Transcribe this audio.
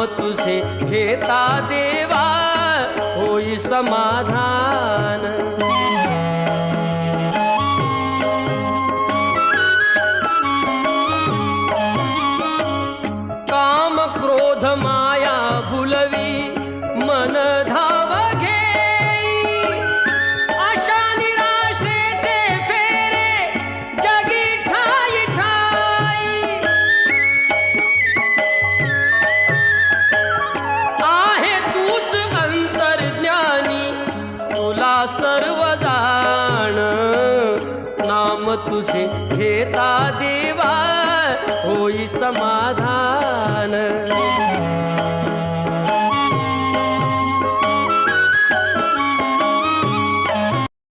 नाम तुझे घेता देवा होई समाधान। काम क्रोध माया भुलवी मन धाव घेई, आशा निराशेचे फेरे जगी ठाई ठाई। आहे तूच अंतर्ज्ञानी तुला सर्व जाण, नाम तुझे घेता देवा होई समाधान।